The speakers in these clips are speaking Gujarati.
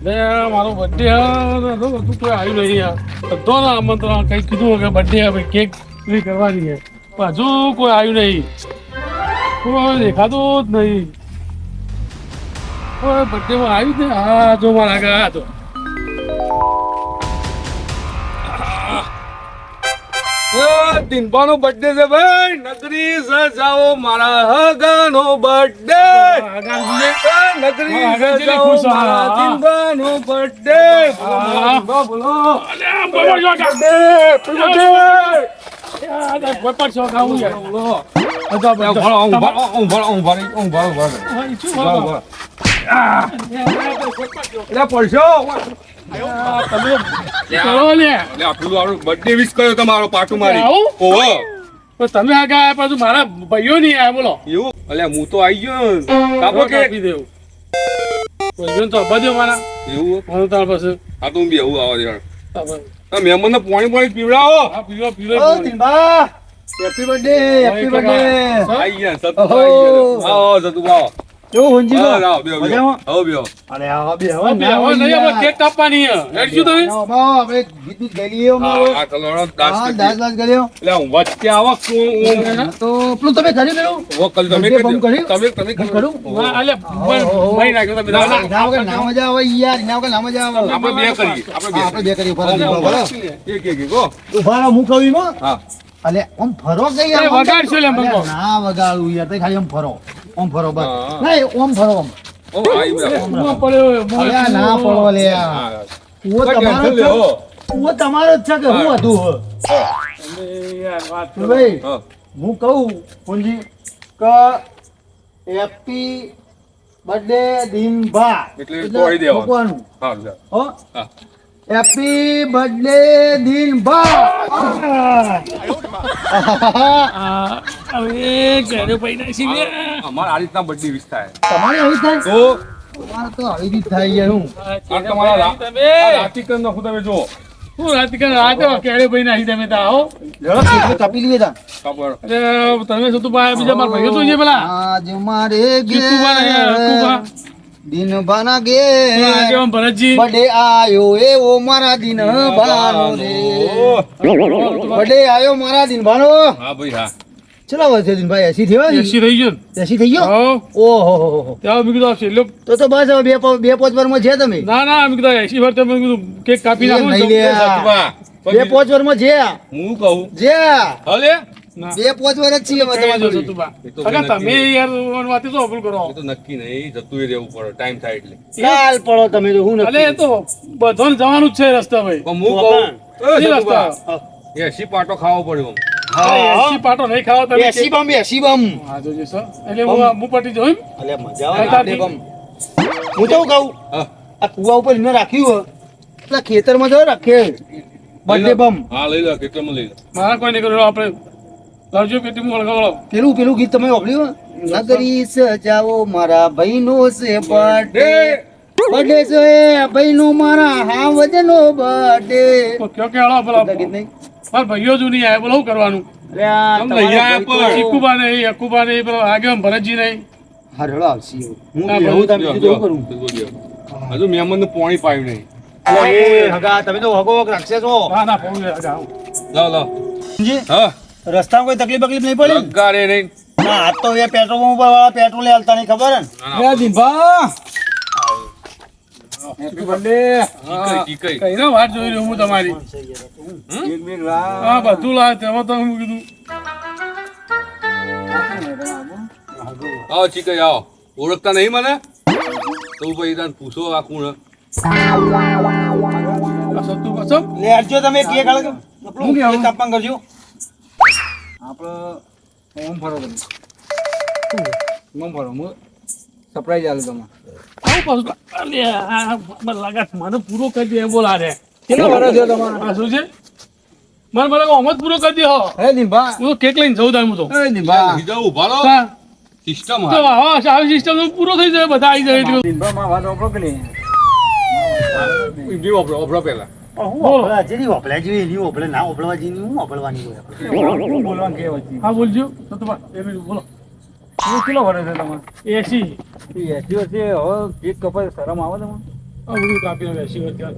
મારો બર્થડે તું કોઈ આવ્યું નહીં યાર બધો ને આમંત્રણ કઈ કીધું કે બર્થડે ભાઈ કેક પૂરી કરવાની છે પણ હજુ કોઈ આવ્યું નહીં કોઈ દેખાતું જ નહીં કોઈ બર્થડેમાં આવ્યું જ નહીં હા જો મારા આગળ આ તો દિનભાનો બર્થડે છે ભાઈ નગરી સજાવો મારા હગાનો બર્થડે નગરી સજાવો મારા દિનભાનો બર્થડે બોલો બર્થડે વિશ કર્યો તમારો પાટું મારી ઓહો તમે આગળ પાછું મારા ભાઈઓ નહીં આવ્યા બોલો એવું અલ્યા હું તો આવી ગયો કાપો કે આપી દેવું ભાઈઓ તો અબા દો મારા એવું તાર પાસે હા તો હું બી આવું આવા દેવાનું મહેમાન ને પાણી પીવડાવો હા પીવો દિનભા હેપી બર્થડે હેપી બર્થડે આઈ ગયા સતુ આઈ ગયા આવો સતુ આવો કેવું હુંજી આવો બેહો આવો બેહો અરે આવો બે હવે નહીં આપણે કેક કાપવાની છે હેડજો તમે આપણે ગીત ગીત ગાઈ લઈએ આ ચલો દાસ ગલ્યો એટલે હું વચ્ચે આવો તો પેલું તમે કરી પેલું ઓ કલ તમે તમે કરું અલે ભાઈ નાખ્યો તમે ના વગર ના મજા આવે યાર ના વગર ના મજા આવે આપણે બે કરીએ આપણે બે કરીએ ફરજ બોલો એક ગો ઉભા રહો હું કહું એમાં હા અલે આમ ફરો કે યાર વગાડશો લે મંગો ના વગાડું યાર તે ખાલી આમ ફરો બસ નહીં આમ ફરો આમ ઓ આઈ ગયા પડ્યો અલે ના પડો લે ઓ તમારો જ છે કે હું હતું યાર વાત ભાઈ હું કહું પુંજી કે હેપી બર્થડે દિનભા એટલે તોડી દેવાનું. મૂકવાનું હા હો હા હેપી બર્થડે દિનભા હવે ઘરે ભાઈ નાસી લે અમાર આ રીતના બર્થડે વિશ થાય તમારે આવી થાય તો તમારે તો આવી રીત થાય યાર હું આ તમારા તમે રાતી કર નાખું તમે જો હું રાત કે રાતે કેળે ભાઈ નાસી તમે તો આવો જરા કેટલું કાપી લઈએ તા ખબર અરે તમે શું તું બીજા મારા ભાઈઓ તો છે પેલા આજ મારે કીકુબા ને કીકુબા. દિનભાના આજે ગે આમ ભરતજી બર્થડે આયો એવો મારા દિનભાનો રે બર્થડે આયો મારા દિનભાનો હા ભાઈ હા ચલા વર્ષે દિનભાઈ 80 થયો ને એસી થઈ ગયો ને 80 થઈ ગયો હો ઓહો ત્યાં મેં કીધું આવશે એટલે તો બસ હવે બે પાંચ વારમાં છે તમે ના ના મેં કીધું 80 વાર તમે કીધું કેક કાપી નાખો ને નહીં લે. સતવા બે પાંચ વારમાં છે હું કહું જે હલે ના બે પાંચ વાર જ છીએ કઈ જો તમારે સતુભા. એ તો કાકા નક્કી તમે યાર વાતે તો અપલ કરો એ તો નક્કી નહીં જતું રહેવું પડે ટાઈમ થાય એટલે ચાલ પડો તમે તો હું અલે એ તો બધાને જવાનું જ છે રસ્તા ભાઈ પણ હું કહું એ રસ્તા એસી પાટો ખાવો પડ્યો અરે 80 પાટો નહીં ખાવા તમે એસી બમ એસી બમ હા જોજો સર એટલે હું પટી જાઉં એમ? અલે મજા આવે બમ હું તો કહું હા આ કુવા ઉપર એને રાખ્યું હોય પેલા ખેતરમાં જો રાખે બર્થડે બમ હા લઈ લો કેટલામાં લઈ લો મારા કોઈ નહીં કર્યું આપણે લાવજો પેટી માં લગાવો પેલું ગીત તમે વાપર્યું નગરી સજાવો મારા ભાઈનો છે બર્થડે બર્થડે છે ભાઈનો મારા હાવજનો બર્થડે તો કયો કે હાલો પેલા ગીત નહીં મારા ભાઈઓ જ નહીં આવ્યા બોલો શું કરવાનું અરે આ તમે તમારો લઈ આયા ભાઈ તો- ચીકુબા નહીં અકુબા નહીં પેલો આગળ ભરતજી નહીં હા રડો આવશે એવું. હું ના, બેહું તમે જો, બીજું જો, કરું હજુ મહેમાન ને પાણી પાયું નહીં અરે હગા તમે તો હગો વગ રાખશે છો ના ના પહોંચે આગળ લાવ લાવ જી હા રસ્તામાં કોઈ તકલીફ બકલીફ નહીં પડી લગાડે નહીં ના આજ તો એ પેટ્રોલ પંપ વાળા પેટ્રોલ હાલતા નહીં ખબર ને એ દિનભા હેપી બર્થડે ઈ કઈ કઈ ના વાત જોઈ રહ્યો હું તમારી હા બધું લાવ તેમાં તો હું કીધું આવો ચીકઈ આવો ઓળખતા નહીં મને તો ભાઈ તને પૂછો આ કોણ આ સત્તુ પાછો લે આવજો તમે કે ખાલે હું કે આવું? તાપમાન કરજો આપણે ઓમ ફરો તમે ઓમ ફરો હું સરપ્રાઈઝ આલે તમે આવું પાછું અલે આ મને લાગે છે મને પૂરો કરી દે એમ બોલા રે કેટલા વર્ષ થયો તમારે આ શું છે મને મને ઓમ જ પૂરો કરી દે હો હે દિનભા હું તો કેક લઈને જઉં તાર હું તો એ દિનભા બીજા ઉભા રહો હા સિસ્ટમ તો હા આવી સિસ્ટમ તો પૂરો થઈ જાય બધા આવી જાય એટલે દિનભા માં વાત ઓપરો કે નહીં બીજો ઓભરો પેલા બોલો જેની ઓપલા જેવી એની ઓપલે ના ઓપલવા જેની હું ઓપલવાની હોય આપણે બોલવાનું કે વચ્ચે હા બોલજો સતુભા એ બોલો કેટલો વર્ષ છે તમારે 80 એ દિવસે હવે કેક કપાય શરમ આવે તમને આ બધું કાપીને બેસી હોય ત્યાં.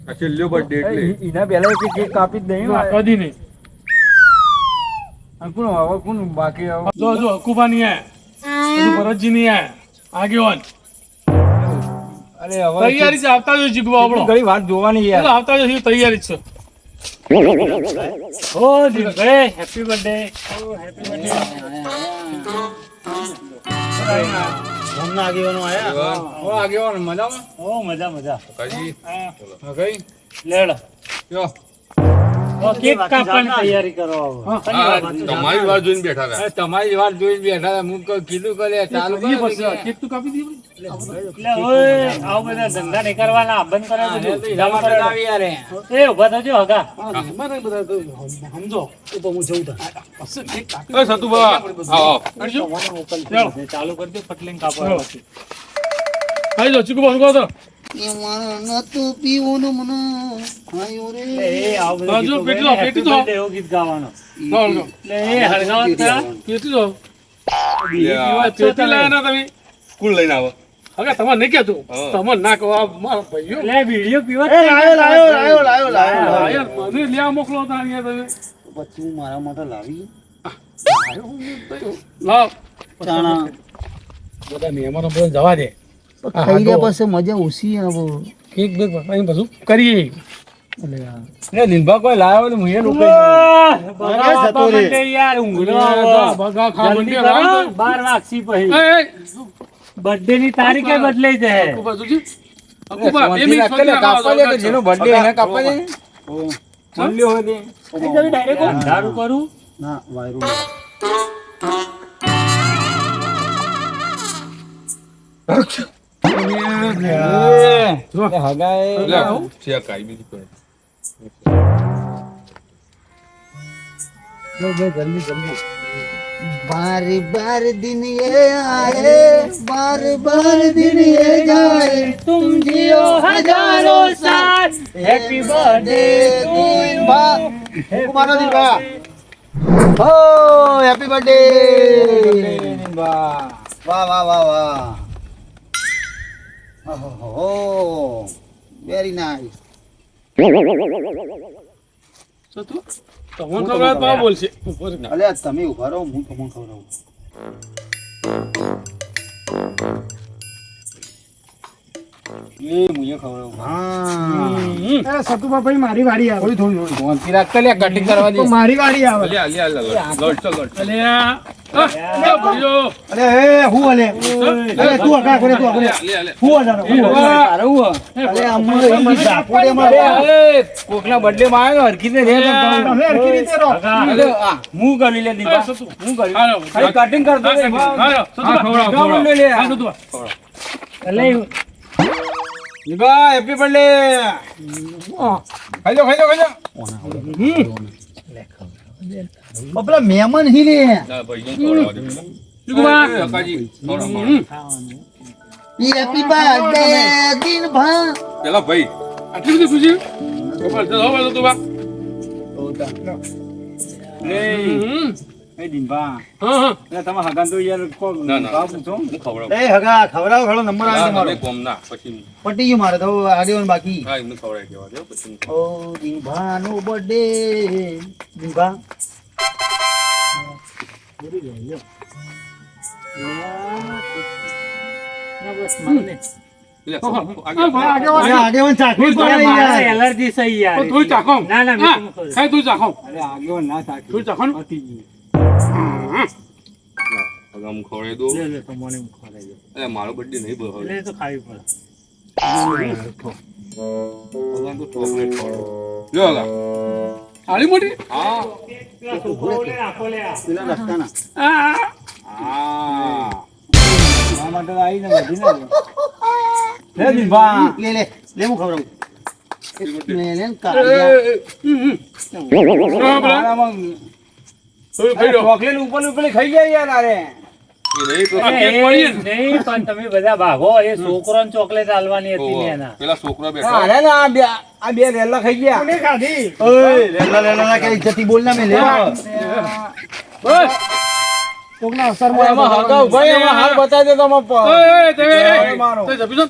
આ છેલ્લો બર્થડે એટલે એના પહેલા એક કેક કાપી જ નહીં ના, કદી નહીં. કોણ હવે કોણ બાકી હવે જો હકુબા નહીં આયા, બધું ભરતજી નહીં આયા, આગેવાન. અરે હવે તૈયારી છે, આવતા જ જીગવા આપણો. ઘણી વાત જોવાની યાર એટલે આવતા જ તૈયારી જ છે. ઓ દીપભાઈ હેપી બર્થડે ગામના આગેવાનો આયા ઓ આગેવાનો મજામાં ઓ મજા મજા કાજી હા કઈ લેડ યો કેક કાપવાની તૈયારી કરો હવે. તમારી વાત જોઈને બેઠા હતા તમારી વાત જોઈને બેઠા હતા હું કીધું કરે ચાલુ એ પછી કેક તો કાપી દઈએ. એટલે ઓય આવું બધા ધંધા નહીં કરવાના બંધ કરાવી દીધું. આવી યાર એ ઉભા થજો હગા મારે બધા તો સમજો એ તો હું જઉં તાર. બસ કેક કાપી એ સતુ બા આવો કરજો. ચાલુ કરી દો ફટલીને કાપવા પછી. આવી જાઓ, ચીકુ ભાઈ, કહો તો. નતું પીવાનું મને આયો રે એ આવું બધું હા, જો, ગીતો પેટી ગાઈને તો, પેટી happy તો. birthday એવું ગીત ગાવાનું. ના, ઓળખો. એટલે એ હળગાવત થયા. પેટી તો. લ્યા, પેટી લાયા ના તમે. કુલ લઈને આવો હવે તમારે નહીં કહેતું. હા. તમારે ના કહો, આ મારા ભાઈઓ. એટલે વિડીયો પીવા એ લાયો હા, યાર, મને લ્યા મોકલો તા અહીંયા તમે. પછી હું મારા માટે લાવી લાવ. ચાણા બધા મહેમાનો બધા જવા દે. ખાઈ રહ્યા પાસે મજા ઓછી આવે કેક બેક અહીં બધું કરીએ. એ લીંબા કોઈ લાયો ને હું એ જતો રે યાર ઊંઘનો આવો. બગા ખા જલ્દી મંડ્યા કરો, લાવ તો. 12 વાગશી પછી એ, એ, બર્થડે ની તારીખે બદલાઈ જાય. અકુબા જોજી. અકુબા, 2 મિનિટ સુધી કાપવા દે આવો, જેનો બર્થડે એને કાપવા દે મળ્યો હોય તે અંધારું કરું ના વાયરો હગાએ લ્યા છે કાઈ બીજી કોઈ बार बार दिन ये आए बार बार दिन ये जाए तुम जियो हजारों साल हैप्पी बर्थडे टू यू कुमार दिलबा हो हैप्पी बर्थडे वाह वाह वाह वाह वाह हो वेरी नाइस સતુ, તમને ખબર તો આ બોલશે. ઉપર ના. અલે તમે ઉભા રહો હું તમને ખવડાવું એ મુએ ખવડાવું હા સતુભાઈ, મારી વાડી આવે. થોડી થોડી થોડી રાખતા લે કટિંગ કરવા દે મારી વાડી આવે. લ્યા લ્યા લ્યા લડતો લડતો અલ્યા, આ ભાઈઓ. અલે એ હું અલે અલે તું અકા કરે તું અલે લ્યા લ્યા લ્યા હું અલે હું અલે અમને એ જાપોડે માં અલે કોકના બર્થડે માં આવ્યો હરખીને રે તમે હરખી રીતે રહો. અલે આ હું કરી લે દીપા હું કરી હાલો. ખાલી કટિંગ કર દો હાલો, સતુભા. ગામન લે લે હા, સતુભા. એટલે દીપા હેપી બર્થડે ખાઈ લો પેલા મહેમાન હી લે ના ભાઈ ખવડાવવા દે ચીકુભા. કાજી ખવડાવ હેપી બર્થડે દિન ભા પેલા ભાઈ આટલી બધી ખુશી? ઉપર જતો, હવે સતુભા. હમ. એ દિનભા હા, હા. એટલે તમે હગાન તો યાર કો ના, ના. ભાવ પૂછો હું ખવડાવ એ હગા ખવડાવો ખડો નંબર ના, આવી મારો મને કોમ ના પછી પટી ગયું મારે તો આગેવાન બાકી હા એમને ખવડાવી દેવા દે પછી ઓ દિનભા નો બર્થડે દિનભા આગેવાન ચાકરી પડે યાર એલર્જી છે યાર. તો થોડી ચાખો. ના ના હા, મેં તમને ખાઈ થોડી ચાખો. અરે આગેવાન ના ચાકરી થોડી ચાખો ને. હવે હું ખવડાવી દઉં લે લે તો મને હું ખવડાવી દઉં. અરે મારો બર્થડે નહીં બહુ એટલે એ તો ખાવી પડે. ભગવાન તો ચોકલેટ ખવડાવો લ્યો હગા આલી મોટી? હા પેલા છોકરાઓ લે, આખો લે આ. પેલા રસ્તાના આ, હા આ માટે આવી ને વધી ને લે દિનભા લે લે લે હું ખવડાવું લે લે કાળિયા બરાબર. થોડી ખાઈ લો. ચોકલેટ ઉપર ઉપર ખાઈ જાય યાર અરે એ નહીં તો આ કેક પડી ને? નહીં પણ તમે બધા ભાગો એ છોકરાને ચોકલેટ આલવાની હતી ને એના. પેલા છોકરા બેઠા અરે ના આ બે રેલા ખાઈ ગયા કોને ખાધી ઓય રેલા ના કઈ જતી બોલ ના મે લે બસ. કોકના અસર માં એમાં હગા ઉભા એમાં હાલ બતાવી દે તમે ઓય, ઓય, તમે, મારો. તમે જપી દો.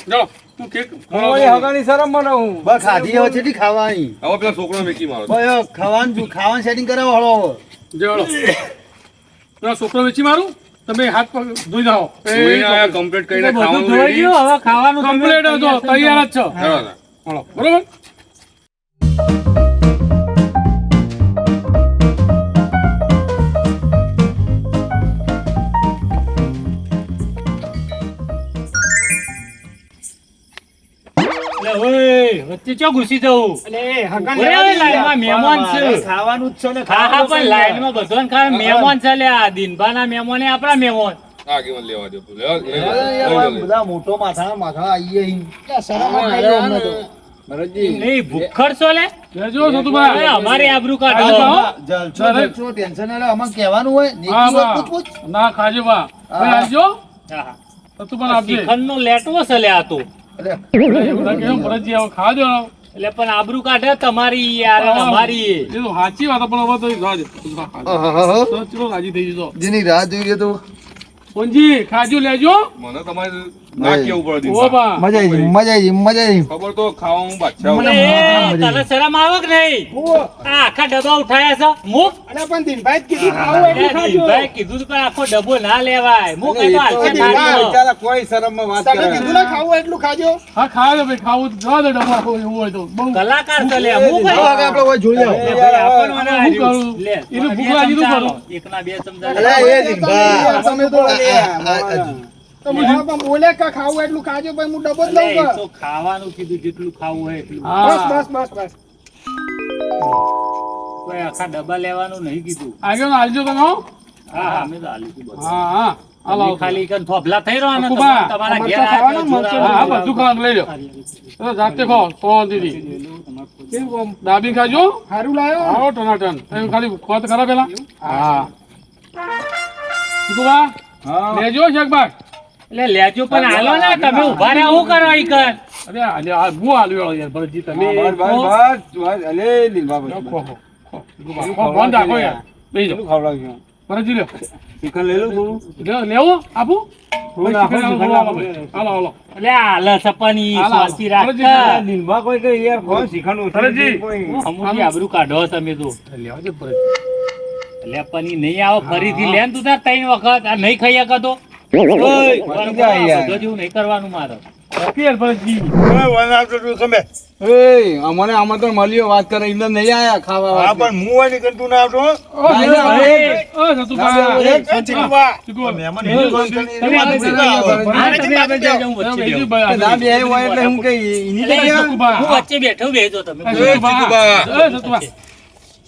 જાઓ તું કેક બસ ખાધી હવે છેટી ખાવાની હવે પેલા છોકરો મેકી મારો બસ ખાવાનું સેટિંગ કરાવો હળો જાઓ પેલા છોકરો વેચી મારું તમે હાથ પગ ધોઈ જાઓ કમ્પ્લીટ કરીને બધું ખાવાનું ધોઈ ready. ગયું, હવે ખાવાનું તમે કમ્પ્લીટ હતો તૈયાર જ છો હેડો તાર. હાલો બરોબર એટલે ઓય, વચ્ચે ચો ઘૂસી જવું ઓય, લાઈનમાં મહેમાન છે. ખાવાનું જ છે ને હા હા પણ લાઈનમાં બધાને ખાવા મહેમાન છે લે આ દિનભાના મહેમાન એ આપણા મહેમાન આ કેમ લેવા દો લેવા- યાર, બધા મોટો માથા આવીએ અહીં. શરમ આવે છે અમને તો. નહીં ભૂખડ છો લે લેજો સતુભા અરે, અમારી આબરૂ કાઢો જલસો ટેન્શન એટલે અમારે કહેવાનું હોય હા નીતિ હોય બા પૂછ. ના ખાજો બા ભાઈ આવજો હા. સતુભા આપજે શ્રીખંડનો લેટવો છે લે આ તો અરે, બધા કેમ ફરજી આવો ખાજો એટલે પણ આબરૂ કાઢે તમારી યાર અને અમારી એ તો સાચી વાત પણ હવે તો જાજો સતુભા ખાજો. આહાહા. તો ચલો રાજી થઈ જજો જેની રાહ જોઈએ તો કોનજી ખાજો લેજો મને તમારે ના કેવું પડે ઓ બા મજા આવી ગઈ, મજા આવી ગઈ, મજા આવી ગઈ. ખબર તો ખાવાનું બાદશાહ મને હોય. એ, તને શરમ આવે કે નહીં આ આખા ડબ્બા ઉઠાયા છે મુક દિનભાઈ કીધું પણ આખો ડબ્બો ના લેવાય મુક એ તો હાલશે થાળીઓ. હા ખાજો ભાઈ ખાવું તો જવા દે ડબ્બા કોઈ એવું હોય તો બહુ કલાકાર છે લે મુક હવે આપણે કોઈ જોઈ આવો. લે ભાઈ, આપણને હું આ કરું? લે, એનું ભૂખ બે લાગી તો ચમચા કરું. લો. એકના બે ચમચા અરે, લે. એ દીકરા. લે, એ તો ખાવાનું કીધું જેટલું ખાવું હોય એટલું હા કોઈ આખા ડબ્બા લેવાનું નહીં કીધું આગળ આવજો તમે હો. હા હા અમે તો હાલીશું બધું. હા હા હાલો તમે ખાલી એકન થોભલા થઈ રહ્યો ને કુબા, તમારા ઘેર આવ્યા તો જોર હા આવે. હા બધું ખાવાનું લઈ લો તો જાતે ખાઓ તો દીદી દાબી ખાજો સારું લાયો આવો ટનાટન તમે ખાલી ખોત ખરા પેલા હા કુબા લેજો શકબાગ એટલે લેજો પણ હાલો ને તમે ઉભા રહ્યા શું કરો ઈ કર અરે અલે આ બુ આલ્યો યાર ભરજી તમે ખો ખો ખો બંધ રાખો યાર બેસી જાઓ ભરજી લ્યો લેવો આપું હાલો હાલો એટલે હાલ સપની હાલો. સ્વાસ્તી રાખતા ભરજી અમુક આબરૂ કાઢો તમે તો લેવા દે ભરજી એટલે પની નહીં આવો ફરીથી લે ને તું તાર 3 વખત આ નહીં ખાઈ શકો તો બધું જેવું નહીં કરવાનું મારે યાર ભરજી અમને આમંત્રણ મળ્યો વાત કરે એમને નહીં આયા ખાવા તમે આગળ જાઓ, હું વચ્ચે બેહું. ના બે હોય એટલે હું કઈ એની એટલે જગ્યાએ હું વચ્ચે બેઠો બેહજો તમે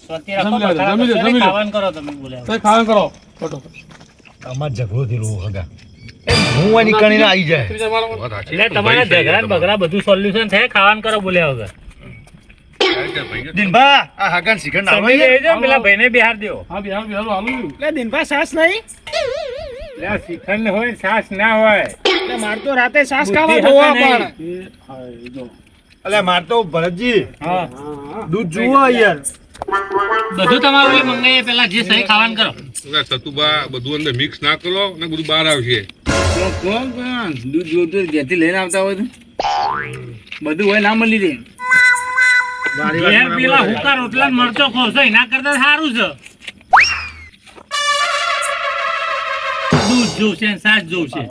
શાંતિ રાખો, જમી લે, બખાડા જમી લે, કરશો ને, જમી લે. ખાવાનું કરો તમે બોલ્યા ખાવાનું કરો વાત સાચી. એટલે તમારા ઝઘડા ને બગડા બધું સોલ્યુશન થાય ખાવાનું કરો બોલ્યા વગર તમે બેહજો, પેલા ભાઈને બેહાર દ્યો. હા બિહાર બિહાર હાલું એટલે આ શ્રીખંડ હોય ને છાશ ના હોય હા. દૂધ જુઓ યાર બધું તમારું એ મંગાઈએ પેલા જે સહી ખાવાનું કરો ઓલા સતુભા બધું અંદર મિક્સ ના કરો ને બધું બહાર આવશે દૂધ જોતું ઘેરથી લઈને આવતા હોય તો બધું હોય ના મળી રહે ઘેર પેલા હુકા રોટલા ને મરચો ખોશો એના કરતા સારું છે દૂધ જોશે ને છાશ જોશે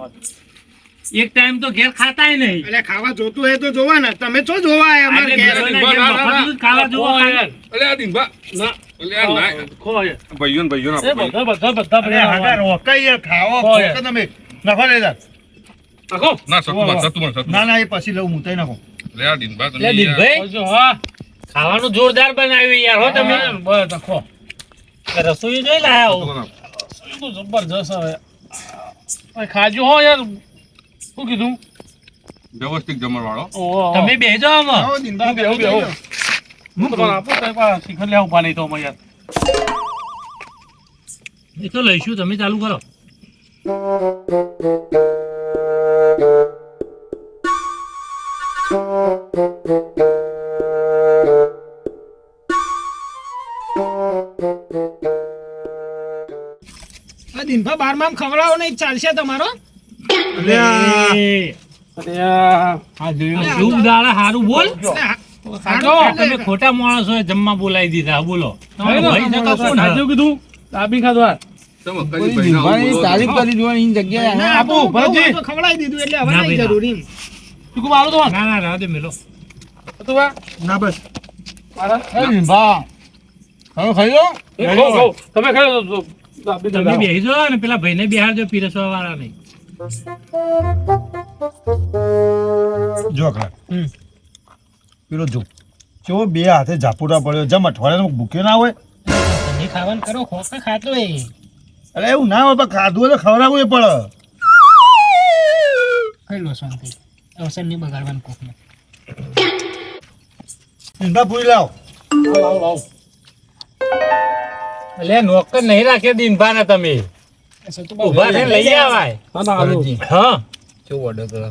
એક ટાઈમ તો ઘેર ખાતાય નહીં ખાવા જોતું હોય તો જોવા ને તમે છો જોવા આયા અમારે એટલે ઘેર? બીજોના ઘેર મફતનું જ ખાવા જોવો હોય. અલે આ દિનભા ના અલે આ ના ખો યાર ભાઈઓ ને ભાઈઓ એ બધા બધા બધા બધા રોકાઈ ખાવો હોય. ખોટો તમે નખો લેતા આખો ના સતુભા સતુભા ના ના એ પછી લઉં હું તઈ નાખો અલે આ દિનભા એટલે તમે દીપભાઈ જો હા ખાવાનું જોરદાર બનાવ્યું યાર હો તમે બસ આખો રસોઈ જોઈ લાયા હો. એ તો જબરજસ્ત હવે હવે ખાજો હો યાર શું કીધું વ્યવસ્થિત જમણવાળો ઓહો તમે બેહજો આમાં આવો દિનભા બેહો બેહો હું તમારે આપો તો એકવાર શીખર લેવું પાણી તો અમે યાર એ તો લઈશું તમે ચાલુ કરો આ દિનભા બારમાં ખવડાવો નહીં ચાલશે તમારો એ, અને આ શુભ દાડા હારું બોલ ખાજો. તમે ખોટા માણસો જમવા બોલાવી દીધા બોલો ખાઈ લો. ભાઈ જગા કોણ સાચું કીધું દાબી ખાધો આ. તમે કઈ ભાઈ તારીફ કરી દેવાની જગ્યાએ આપો ભરતજી ખવડાવી દીધું એટલે હવે ના નહીં ભાઈ, જરૂરી તું કોમ આલો તો ના ના રાહ દે મેલો તો બા ના બસ મારા હવે ખાઈ લો ખાઓ, ખાઓ. તમે ખાઈ લો તો દાબી તમે ખાધા. બેસી જાઓ ને પેલા ભાઈને બિહારજો પીરસવા વાળા નહીં જો ખરા પેલો જો કેવો બે હાથે ઝાપુટા પડ્યો જેમ અઠવાડિયાનો ભૂખ્યો ના હોય તમે ખાવાનું કરો ખોખે ખાતો એ અરે એવું ના હોય પણ ખાધું હોય તો ખવડાવવું એ પડે ખાઈ લો શાંતિ અવસર નહીં બગાડવાનું કોકને ઇંદા પૂરી લાવ લાવો, લાવો. એટલે નોકર નહીં રાખ્યો દિનભાને તમે ઉભા થઈને લઈ આવાય હા, ના, આલો. હા કેવો ઓર્ડર કરો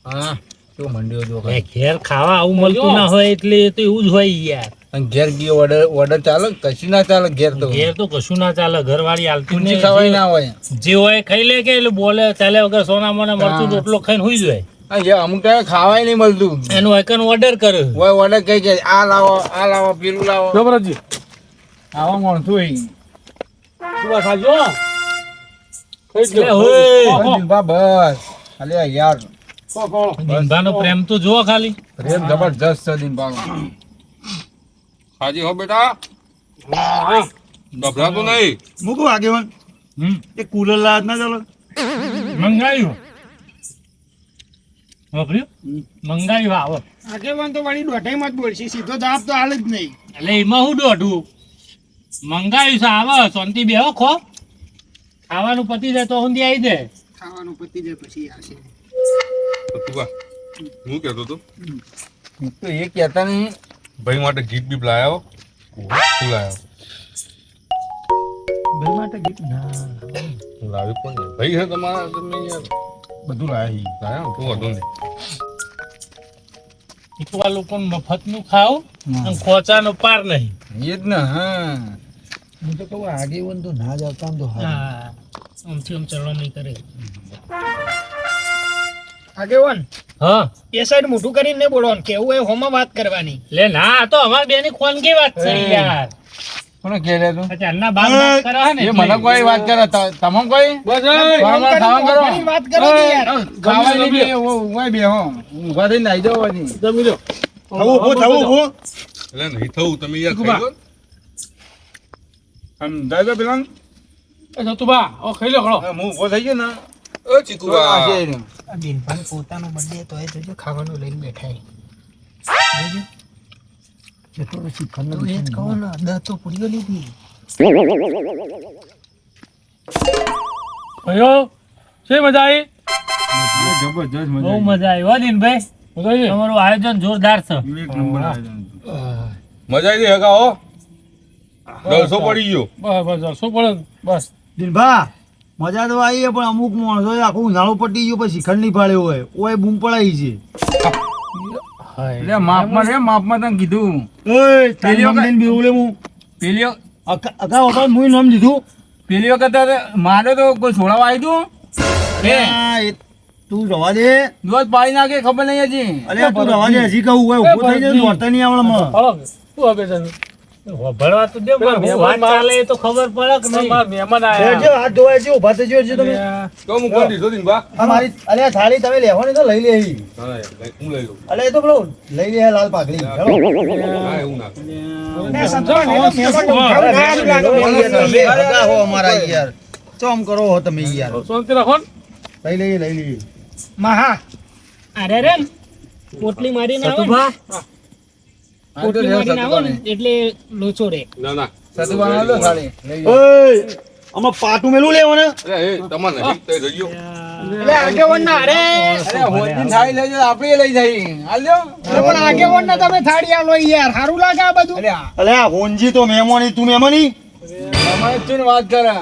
હા કેવો મંડ્યો જો એ ઘેર ખાવા આવું મળતું ના હોય એટલે એ તો એવું જ હોય યાર અને ઘેર ગયો ઓર્ડર ચાલે કશું ના ચાલે ઘેર તો ઘેર તો કશું ના ચાલે ઘરવાળી હાલતી ઊંચી નહીં. ખવાય ના હોય જે હોય ખાઈ લે કે એટલે બોલે ચાલે વગર સોના મને મરચું રોટલો ખાઈને હુઈ જાય આ જે અમુક ટાઈમે ખાવાય નહીં મળતું એનું એકન ઓર્ડર કરે હોય ઓર્ડર કઈ કે આ લાવો પેલું લાવો જો ભરતજી આવા માણસો હોય તું બા ખાજો ખાઈ જ લો. એટલે હોય. ખો, ખો. બસ અલ્યા યાર ખો, ખો. દિનભાનો પ્રેમ તો જુઓ ખાલી પ્રેમ જબરજસ્ત છે દિનભાઈ ખાજી હો બેટા હા, હા. ગભરાતો નહીં મૂકું આગેવાન એ કુલર લાજ ના ચાલો મંગાવ્યું વાપર્યું મંગાવ્યું આવો આગેવાન તો વાળી દોઢાઈમાં જ બોલશે સીધો જવાબ તો હાલ જ નહીં એટલે એમાં હું દોઢું મંગાવ્યું છે આવો શાંતિ બેહો ખો ખાવાનું પતી જાય તો ઊંધી આવી જાય ખાવાનું પતી જાય પછી આવશે તું બા હું કહેતો હતો તો એ કહેતા નહીં ભાઈ માટે ગીત બીપ લાયો શું લાયો ભાઈ માટે ગીત ના લાવ્યું કોણ છે? ભાઈ છે તમારા તમે યાર બધું લાવી લાયા તું હતો નહીં એકવાર લોકોને મફતનું ખાવ અને ખોચાનો પાર નહીં એ જ ને હા હું તો કહું આગેવાન તો ના જ આવતા ને તો હા હા આમથી આમ ચલણ નહીં કરે આગેવાન હા એ સાઈડ મોટું કરીને નહીં બોલવાનું કેવું એ હોમાં વાત કરવાની લે ના આ તો અમારી બેની ખોનગી વાત છે યાર કોને કહે રે તું અચ્છા અન્ના બાપ વાત કરે હે ને એ મને કોઈ વાત કરે તમે કોઈ બસ એ. ખાવા કરો વાત કરો ને યાર ખાવા નહીં બે હું બે હો ઊંઘવા થઈને નાઈ જાવ હજી જમી લો. એટલે નહીં થવું તમે યાર ખાઈ લો ને. આમ દાદા પેલા એ જતું બા હવે ખાઈ લો ખરો. હું ઉભો થઈ ગયો ને ઓ ચીકુબા દિનભાઈ પોતાનો બર્થડે તો એ જોજો ખાવાનું લઈને બેઠા ભાઈઓ શી મજા આવી જબરજસ્ત બહુ મજા આવી હો દિનભાઈ મજા આવી? તમારું આયોજન જોરદાર છે એક નંબર આયોજન મજા આવી ગઈ હકા હો દરસો પડી ગયો બસ બસ શું પડે બસ દિનભા મજા તો આવી પણ અમુક માણસો આખું ઉનાળો પટી ગયો પછી શિખંડ નહીં પાડ્યો હોય ઓય બૂમ પડાઈ છે એટલે માપમાં તને કીધું ઓય પેલી વખત- બેવલે હું પેલી અકા વખત મું નામ દીધું પેલી વખત મારે તો કોઈ છોડાવા આવી તું આ એ તું રવા દે દોધ પાડી નાખે ખબર નહીં હજી અરે તું રવા દે હજી કહું હોય ઉભો થઈ જાય વર્તન નહીં આવડે મને હાલો શું હવે છે ભણવા તો દે પણ હું વાત ચાલે એ તો ખબર પડે કે નહીં મારા મહેમાન એ આયા જો હાથ ધોવાય છે ઉભા થઈ ગયો તમે તો હું કોણ દીધો દીન બા આ મારી અલે આ થાળી તમે લેવાની તો લઈ લે ના ના યાર, હું લઈ લઉં અલે એ તો પેલો લઈ લે લાલ પાઘડી ના એવું ના હો અમારા યાર ચોમ કરો હો તમે યાર શાંતિ રાખો ને. લઈ લઈએ અરે રે પોટલી મારીને આવો ને પોટલી મારીને આવો ને એટલે લોચો રે ના ના સતુભાઈ આવો તો ખાલી લઈ જાઓ. ઓય આમાં પાટું મેલું લેવાનું અરે એ તમારે નહીં તે જઈ ગયો એટલે આગેવાન ના અરે અરે હોલની થાળી લઈ જાઓ, આપણે લઈ જઈએ હાલ લ્યો. પણ આગેવાન ના તમે થાળી આલો યાર સારું લાગે આ બધું અલે આ હોનજી તો મહેમાની તું મહેમાની અમારે શું વાત કરે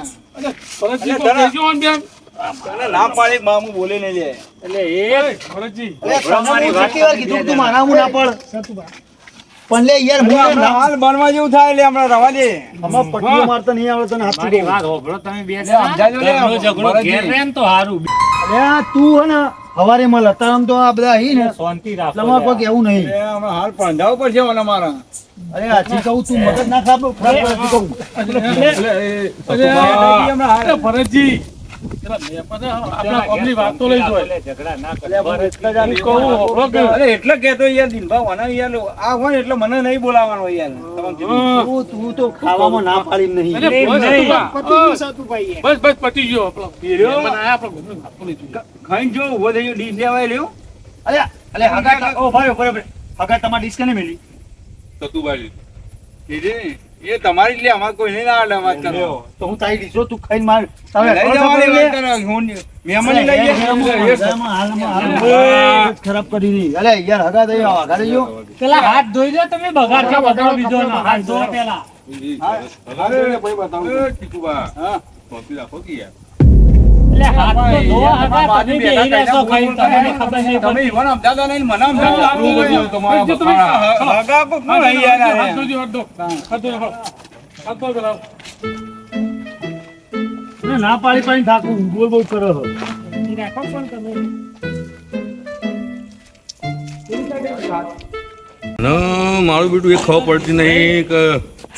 ભરતજી કોઈ કહેજો ને બેન. ના પાડી મામુ બોલે ને લે એટલે એ ભરતજી તમારી વાત કીધું તું મારા હું ના પડ પણ લે યાર હું ના હાલ બનવા જેવું થાય એટલે હમણાં રવા દે આમાં પટ્ટીઓ મારતા નહીં આવડે તને હાથ મારી વાત હોભળો તમે બે સમજાજો લે, ઘરનો ઝઘડો ભરતજી. ઘેર રહે ને તો હારું અરે આ તું હે ને હવારે મળે અત્યારે આમ તો આ બધા અહીં ને શાંતિ રાખો તમારે કોઈ કેવું નહીં હાલ પંધાવ પડશે મને મારા અરે આછી કહું તું મગજ ના ખરાબ આછી કહું અરે ભરતજી પેલા મેં આપણા કોમની વાત તો લઈ જોય ઝઘડા ના કરો. હું કહું હોભળો કે અરે એટલે કેતો યાર દિનભાઈ મને યાર આ હોય એટલે મને નહીં બોલાવવાનો યાર તું તો ખાવામાં ના પાડી નહીં અરે નહીં, બસ નહીં. હતું બસ બસ પતી ગયો આપણો મહેમાન આયા, આપણો ઘરનો વાત તો લઈ જોય. ખાઈને જો ઉભો થઈ ગયો ડીશ લેવાય લ્યો અરે અલે હગા ઓ ભાઈ બરાબર હગા તમારી ડિસ્ક ને મેલી સતુભાઈ એ તમારી જ લે અમારે કોઈ નહીં ના વાત કરો તો હું તારી ડિસ્કો તું ખાઈને માર તમે લઈ જવાની વાત કરો હું મહેમાન લઈ ખરાબ કરી દી અલે યાર હગા દઈ હગા દઈ જો પેલા હાથ ધોઈ દો તમે બગાડ છો બગાડો બીજો ના હાથ ધો પેલા એટલે હાથ તો ધો હગા તમે બેહી રહેશો ખાઈને તમને ખબર નહીં તમે પડતી. ઈવન સમજાતા નહીં મને સમજાતા જો તમે હગા કો કોણ અહીં યાર હાથ ધોજો, હાથ ધો. હાથ ધો, હાથ ધો પેલા. ના પાડી પાડી થાકું બોલ બોલ કરો છો મારું બેટું એ ખબર પડતી નહીં કે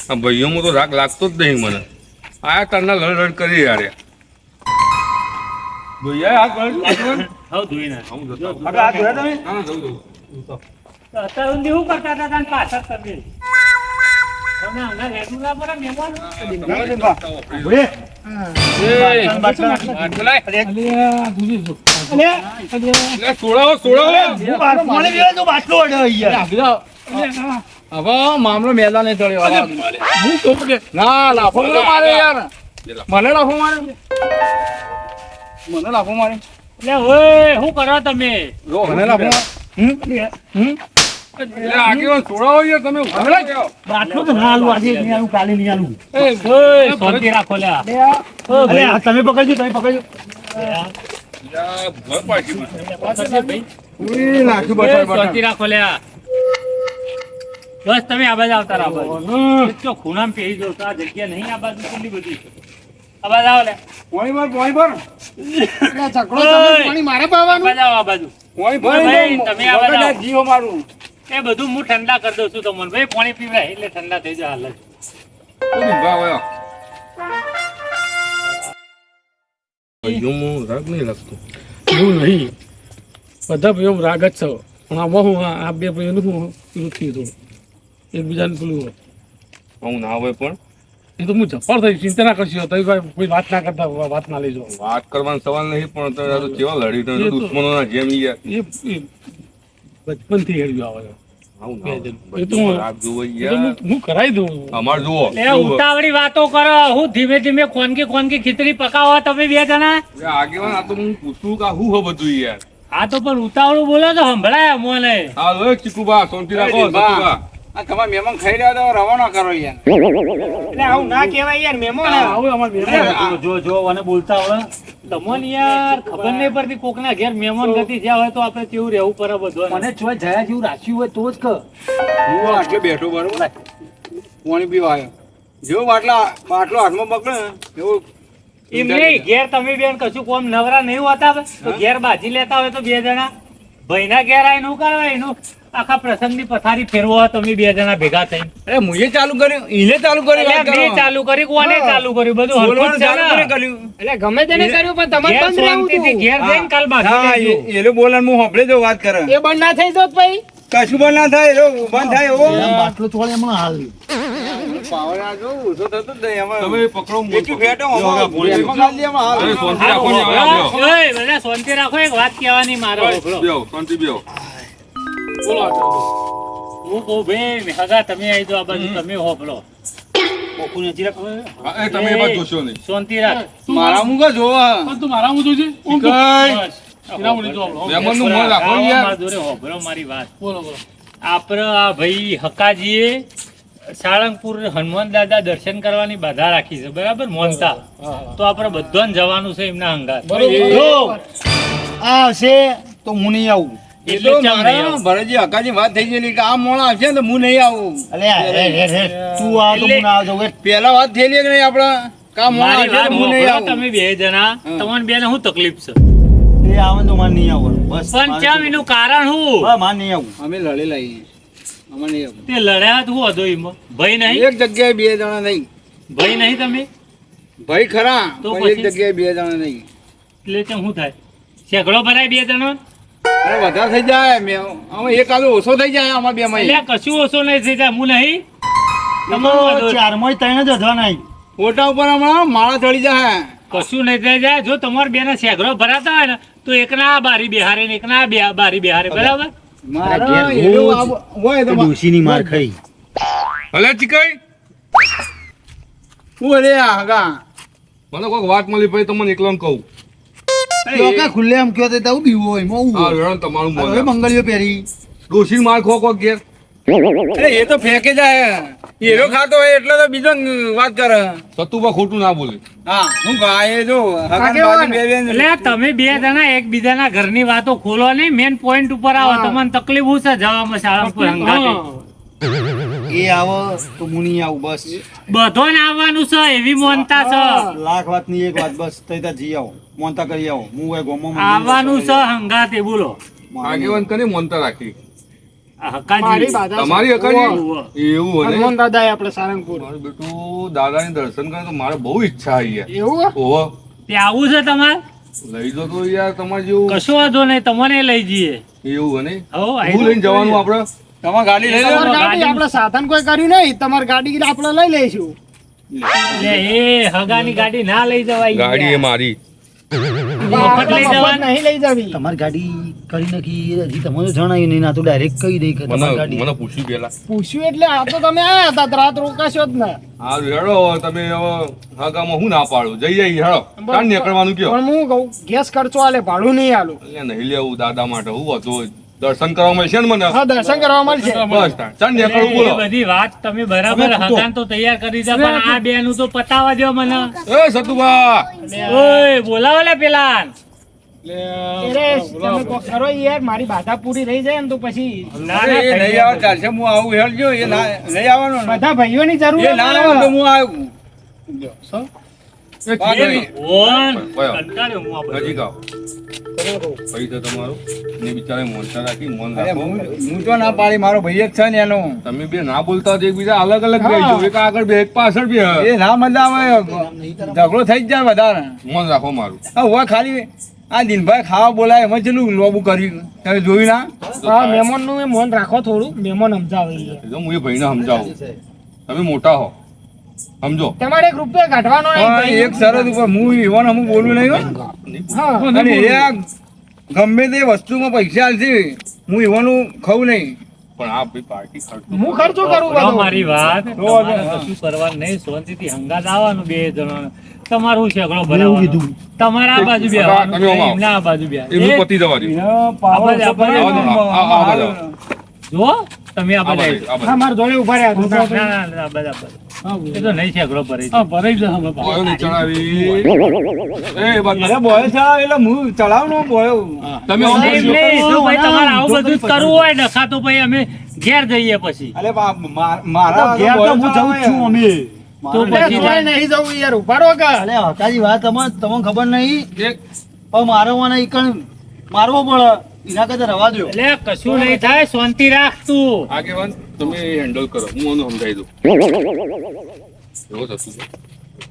આ ભાઈઓમાં તો રાગ લાગતો જ નહીં મને આ તારના લડ કરી યાર હવે ધોઈ નાખ. હગા હાથ ધોયા તમે તો અત્યાર સુધી શું કરતા હતા તાન પાછળ તમે? તમે હમણાં રેડું ના પડે મહેમાન? અલ્યા, ધોજી જો. હવે મામલો મેદાન નહીં ચડ્યો હું કહું કે ના લાફો મારે યાર મને લાફો મારે મને લાફો મારે એટલે ઓય શું કરો તમે? મને લાફો આગેવાન છોડાવો યાર તમે આટલું તો ના આલું આજે નહીં આલું કાલે નહીં આલું ઓય શાંતિ રાખો લ્યા. અરે આ તમે પકડજો તમે પકડજો ઓય, શાંતિ રાખો લ્યા. બસ તમે આ બાજુ આવતા રહો. તો ખૂણામાં પેહી દો તો આ જગ્યા નહીં આ બાજુ કેટલી બધી છે. આ બાજુ આવો લે. પોણી પર ઓય, મારે આ બાજુ આવો, આ બાજુ. પોણી ભાઈ, તમે આ બધા આવો. જીવો મારું એ બધું હું ઠંડા કરી દઉં છું તમને. ભાઈ પાણી પીવડાય એટલે ઠંડા થઈ જાય હાલ જ. ભાઈઓમાં રાગ નહીં લાગતો એવું નહીં બધા ભાઈઓ રાગ જ છે પણ આમાં હું આ બે ભાઈઓનું હું પેલું થયું હતું એકબીજાને પેલું હું ના હોય પણ એ તો હું જફર થઈ ચિંતા ના કરશો તો કોઈ વાત ના કરતા વાત ના લેજો વાત કરવાનો સવાલ નહીં પણ અત્યારે આ તો કેવા લડી તો દુશ્મનોના જેમ યાર એ બચપનથી હેડ્યું આવે છે. આવું એ ના તો હું- રાગ જોવો એ તો યાર હું કરાવી દઉં અમાર જુઓ એ ઉતાવળી વાતો કરો. હું ધીમે ધીમે ખોનકી ખીચડી પકાવો તમે બે જણા. આગેવાન આ તો હું પૂછું કે આ શું હો બધું યાર આ તો પણ ઉતાવળું બોલો તો સંભળાય મોને. હા લો ચીકુબા શાંતિ રાખો સતુબા આ તમારા મહેમાન ખાઈ રહ્યા તો રવાના કરો યાર એટલે આવું ના કહેવાય યાર મહેમાન આવું અમારે મહેમાન. જો અને બોલતા હવે તમને યાર ખબર નહીં પડતી કોકના ઘેર મહેમાન ગતિ જ્યાં હોય તો આપણે કેવું રહેવું પડે બધું. મને ચોય જયા જેવું રાખ્યું હોય તો જ કર હું આટલે બેઠો બરોબર પાણી પીવા આવ્યો જેવો બાટલો હાથમાં પકડે ને એવું એમ નહીં ઘેર તમે બેન કશું કોમ નવરા નહીં હોતા હોય તો ઘેર બાજી લેતા હોય તો બે જણા ભાઈના ઘેર આવીને શું કરવા એનું આખા પ્રસંગની પથારી ફેરવો હોય તમે બે જણા ભેગા થઈને. અરે મુએ ચાલુ કર્યું એને ચાલુ કર્યું વાત એટલે મેં કરો. ચાલુ કરી કોને ચાલુ કર્યું બધું હરખું બોલવાનું જ છે ચાલુ ને. કર્યું. એટલે ગમે તેને કર્યું પણ તમારે ઘેર શાંતિથી ઘેર જઈને કાલ બાજી હા લેજો. એ લોકો બોલવાનું હું સાંભળે જો વાત કરે એ બંધ ના થઈ જોત ભાઈ કશું બંધ ના થાય એ લોકો બંધ થાય એવો બાટલો થોડે એમાં હાલ પાવર આ જો ઊંચો થતો જ નહીં એમાં. તમે પકડો એટલું ફેટો આમાં. એમાં ખાલી એમાં હાલ. અરે શાંતિ રાખો ને હવે આવો. ઓય, બધા શાંતિ રાખો એક વાત કહેવાની મારો હોભળો. બેહો, શાંતિ બેહો. બોલો આગળ. હું કહું ભાઈ હગા તમે આવી જાઓ આ બાજુ તમે હોભળો. હા, એ તમે એ બાજુ જોશો નહીં શાંતિ રાખ. મારા મુકા જોવા પણ તું મારા હું જોજે ઊંઘ તો. બસ. એના મુજબ જો આપણો. મહેમાનનું મોં રાખો આવો યાર. મારા જોડે હોભળો મારી વાત. બોલો બોલો આપણે આ ભાઈ હકાજીએ સાળંગપુર હનુમાન દાદા દર્શન કરવાની બાધા રાખી છે બરાબર મોનતા તો આપણે બધાને જવાનું છે એમના હંગાત. જો આવશે તો હું નહીં આવું એટલે એટલે ચમ નહીં મારા આવું? ભરતજી હકાની વાત થઈ ગયેલી કે આ મોણા આવશે ને તો હું નહીં આવું અલે તું આવ તો હું ના આવજો પેલા વાત થયેલી કે નહીં આપડે કા મોણા મારી આવશે વાત તો હું નહીં હોભળો આવું તમે બે જણા તમને બેને શું તકલીફ છે એ આવે તો મારે નહીં આવવાનું બસ પણ ચમ એનું કારણ શું હા મારે નહીં આવું અમે લડેલા છીએ. અમે નહીં આવું. તે લડ્યા તો શું હતો એમાં ભય નહીં એક જગ્યાએ બે જણા નહીં. ભય નહીં તમે ભાઈ ખરા તો પણ એક પછી? જગ્યાએ બે જણા નહીં. એટલે ચમ શું થાય શેકડો ભરાય બે જણો અરે વધારે થઈ જાય અમે એક આદો ઓછો થઈ જાય આમાં બે માં એટલે કશું ઓછો નહીં થઈ જાય હું નહીં તમારું વાંધો નહીં. ચારમાં ત્રણ જ વધવા નહીં ફોટા ઉપર હમણાં માળા ચડી જાય. કશું નહીં થઈ જાય જો તમારે બે ના શેકડો ભરાતા હોય ને તો એકના આ બારી બિહારે ને એકના આ બારી બિહારે બરાબર મારા એવું હોય તો ડોશીની માર ખાઈ અલે ચીકાઈ હું અરે આ હગા મને કોઈક વાત મળી પછી તમને એકલાને કહું લોકો ખુલ્લે આમ કયો તો તાવું બીવું હોય એમાં હા હું વેણ તમારું હવે મોન મંગળીઓ પહેરી ડોશી માર ખો કોક ઘેર અરે એ તો ફેંકે જાય એરો ખાતો હોય એટલે તો બીજો વાત કરે સતુભા ખોટું ના બોલે હા હું ગાય જો હગાને બાજુ બે બેન એટલે તમે બે જણા એકબીજાના ઘરની વાતો ખોલો નહીં મેન પોઈન્ટ ઉપર આવો તમને તકલીફ શું છે જવામાં શાળા ઉપર હંગાતે એ આવો તો હું નહીં આવું બસ બધો ને આવવાનું છે એવી મોનતા છે લાખ વાતની એક વાત બસ તઈ ત્યાં જી આવો મોનતા કરી આવો હું એ ગોમમાં આવવાનું છે હંગાતે બોલો આગેવાન કને મોનતા રાખી આ હકાજી તમારી અકાજી ઓહો. એવું અને દાદા આપણે સારંગપુર મારું બેટું દાદાની દર્શન કરે તો મારે બહુ ઈચ્છા આવી યાર એવું ઓહો તે આવું છે તમારે લઈ જો તો યાર તમારે જેવું કશો વાંધો નહીં તમને લઈ જઈએ એવું અને હો હું લઈને જવાનું આપણે તમારે ગાડી લઈ તમારી લો ગાડી આપણે સાધન કોઈ કર્યું નહીં તમારી ગાડી આપણે લઈ લઈશું એટલે એ હગાની ગાડી ના લઈ જવાય ગાડી એ મારી મફત લઈ જવાનું નહીં લઈ જવી તમારી ગાડી કરી નાખી હજી તમને જણાયું નહીં ના તો ડાયરેક્ટ કહી દઈ કે તમારી મને ગાડી મને પૂછ્યું પેલા પૂછ્યું એટલે આ તો તમે આયા હતા રાત રોકાશો જ ને હા હેડો તમે હવે હાગામાં હું ના પાડું જઈ જઈ હેડો કાન નીકળવાનું કયો પણ હું કહું ગેસ ખર્ચો આલે ભાડું નહીં આલું એટલે નહીં લેવું દાદા માટે હું હતું દર્શન કરવા મળશે ને મને હા દર્શન કરવા મળશે બસ ચાલ નીકળવું બોલો એ બધી વાત તમે બરાબર હગાન તો તૈયાર કરી દે પણ આ બેનું તો પતાવા દો મને એ સતુભા ઓય બોલાવો લે પેલા તમે કોક કરો યાર મારી બાધા પૂરી થઈ જાય ને તો પછી ના ના થઈ નહીં જાય. આવે ચાલશે હું આવું હેડજો એ ના નહીં આવવાનો બધા ભાઈઓની જરૂર એ ના આવે તો હું આવું ઓન, કંટાળ્યો હું આ બધો. નજીક આવો પૈસા તમારું ને બિચારે મોનતા રાખી મોન અરે રાખો હું તો ના પાડી મારો ભાઈ જ છે ને એનો તમે બે ના બોલતા હોય તો એકબીજા અલગ અલગ બેસજો એક આગળ બે એક પાછળ બે એ ના મજા આવે ઝઘડો થઈ જ જાય વધારે મોન રાખો મારું હા હું ખાલી આ દિનભાઈ ખાવા બોલાય એમાં ચેલું લોબુ કર્યું તમે જોયું ના હા મહેમાન નું મન રાખો થોડું મહેમાન સમજાવે એ તો હું એ ભાઈને સમજાવું તમે મોટા હો સમજો તમારે 1 રૂપિયા કાઢવાનો નહીં એક શરત ઉપર હું ઈવન હું બોલું નહીં હો અને એ આ ગમે તે વસ્તુમાં પૈસા આલશે હું ઈવાનું ખાવું નહીં પણ આ ભાઈ પાર્ટી ખર્ચો હું ખર્ચો કરું સાંભળો મારી વાત તમારે કશું કરવાનું નહીં શાંતિથી હંગાત આવવાનું બે જણાને તમારું શેકડો ભરાવાનું તમારા આ બાજુ બે તમે આવો. એમના આ બાજુ બે એમનું પતિ જવા દો આ બાજુ, આ બાજુ. આ બાજુ. જો તમે આ આ બાજુ બાજુ, આ બાજુ. મારા જોડે ઉભા રહ્યા ના, ના, ના, આ બાજુ, આ બાજુ. એ તો નહીં શેકડો ભરાઈ જાય. ભરાઈ જશે હવે બાપા. બોયો નહીં ચડાવી. એ બાજુ. એટલે બોય છે એટલે હું ચલાવનો બોયો તમે એમ આમ બોલશો. નહીં, જો ભાઈ તમારે આવું બધું જ કરવું હોય ને ખા તો ભાઈ અમે ઘેર જઈએ પછી અરે મારા ઘેર તો હું જઉં જ છું અમે તો પછી જાય. નહીં જવું યાર ઉભારો કે અલે હકાજી વાત તમને ખબર નહીં એક પણ મારવાના ઈકણ મારવો પડે એના કરતા રવા દો એટલે કશું નહીં થાય શાંતિ રાખ તું આગેવાન તમે હેન્ડલ કરો હું આનું સમજાવી દઉં એવું થતું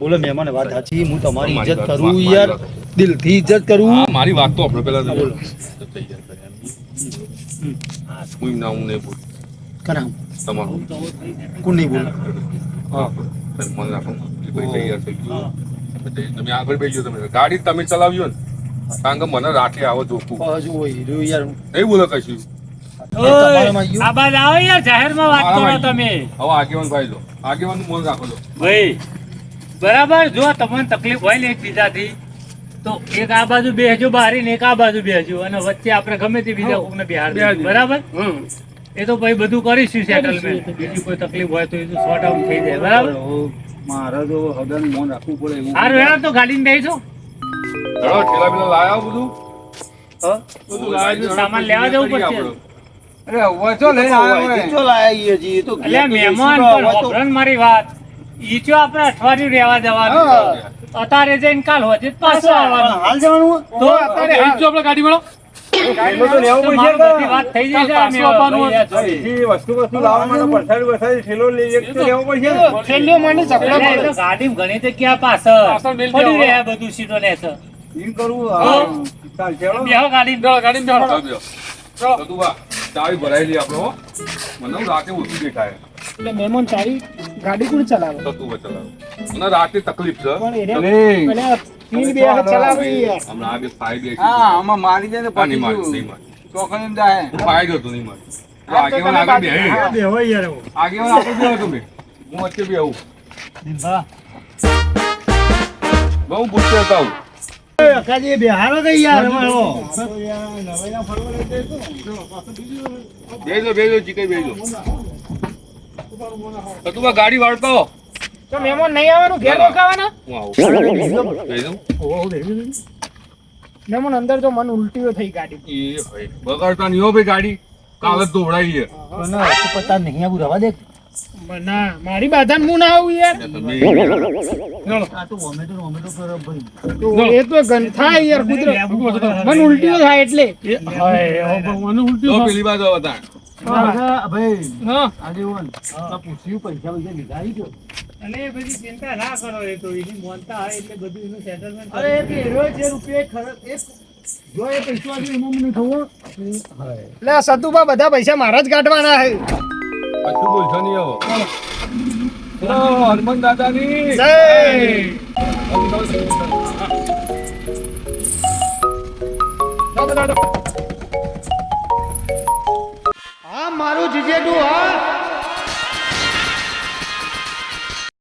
બોલો મહેમાન વાત સાચી હું તમારી મારી ઇજ્જત વાત, કરું મારી યાર વાત. દિલથી ઇજ્જત કરું હા મારી વાત તો આપણે પેલા તો બોલો તૈયાર કર્યા હું એમ ના હું નહીં બોલું કરામ તમારું કોણ નહીં બોલ હા મન રાખો એ ભાઈ તૈયાર થઈ ગયું પછી તમે આગળ બેસજો તમે ગાડી તમે ચલાવ્યો ને કારણ કે મને રાતે આવો જોખું હજુ હોય રહ્યું યાર નહીં બોલો કશું તમારામાં આ બાદ આવો યાર જાહેરમાં વાત કરો તમે હવે આગેવાન ભાઈ જો આગેવાન મન રાખો છો ભાઈ બરાબર જો તમને તકલીફ હોય ને એકબીજાથી તો એક આ બાજુ બેસજો બારી ને એક આ બાજુ બેસજો અને વચ્ચે આપણે ગમે તે બીજા કોકને બિહાર દઈશું. બરાબર એ તો ભાઈ બધું કરીશું સેટલમેન્ટ બીજી કોઈ તકલીફ હોય તો એ તો શોર્ટ આઉટ થઈ જાય બરાબર મારે તો હદન મોન રાખવું પડે એવું સારું યાર તો ગાડીને બેસો ચલો ઠેલા પેલા લાયા બધું બધું લાવજો, સામાન લેવા જવું પડશે. અરે વચો લઈને આવ્યો ચો લાયા છીએ તો એટલે મહેમાન પણ હોભળો ને મારી વાત ઈ જો આપણે અઠવાડિયું રહેવા જવાનું છે. અત્યારે જઈને કાલ હોજે જ પાછું આવવાનું. હાલ જવાનું તો અત્યારે આવી જ જો આપણે ગાડી વાળો એમાં તો લેવું તો પડશે મારી કે? બધી વાત થઈ જાય છે. પાછું અમે આવવાનું ભાઈ આ જોડે. અહીંથી વસ્તુ લાવવા માટે પરસાડી ઠેલો લઈ એક તો લેવો પડશે ને? છેલ્લે મને ઝઘડા એટલે એ તો ગાડીમાં ઘણી જગ્યા પાછળ પાછળ મેલ પડી દેવા. રહે બધું સીટો ને છે. એમ કરવું હા. ચાલ, ચાલો. બેહો ગાડીમાં. ગાડીમાં ચાલ બેહો. સતુભા, ચાવી ભરાઈ લઈએ આપણે હો. મને હું રાતે ઓછું દેખાય એટલે મહેમાન ચાવી ગાડી કોણ ચલાવે સતુભા ચલાવે. મને રાતે તકલીફ છે અરે, અને તીન બે ચલાવી યાર હમણાં આ બે ફાઈ બે હા આમાં મારી જાય ને હા, નહીં પછી મારી, શું? નહીં મારી. ચોકડીમાં જાય. હું ફાઈ ગયો હતો, નહીં મારી. તો આગેવાન આગળ બેહે. હા, બેહો યાર એવું. આગેવાન આગળ બેહો તમે. હું વચ્ચે બેહું. બહુ ગુસ્સે હતા હું. કાજી બેહારો કઈ યાર અમારો બેહજો, બેહજો, જીકાઈ બેહજો. સતુભા, ગાડી વાળતો તો મહેમાન નહીં આવવાનું ઘેર રોકાવાના હું આવું. બેહજો. મહેમાન અંદર તો મન ઉલટીઓ થઈ ગાડી એ ભાઈ, બગાડતા નહીં હો ભાઈ ગાડી. કાલે જ દોડાઈ છે. પતા નહીં આવું રવા દે ના મારી બાધા હું ના આવું યાર તમે આ તો ઓમેટો કરો ભાઈ તો એ તો ગંથાય યાર કુદરત મન ઉલટીઓ થાય એટલે મને ઉલટી જો પેલી બાજુ આવો તાણ. ભાઈ હા આગેવાન આ પૂછ્યું પૈસા લીધા આવી ગયો અને એ બધી ચિંતા ના કરો. એ તો એની મોનતા હોય એટલે બધું એનું સેટલમેન્ટ અરે એ પેલો જે રૂપિયા ખર્ચ એક જો એ પૈસા આજે એમાં મને ખબર એટલે આ સતુભા બધા પૈસા મારા જ કાઢવાના છે કશું બોલશો નહીં આવો. ચલો, હનુમાન દાદાની જય હા મારું જીજેડું હા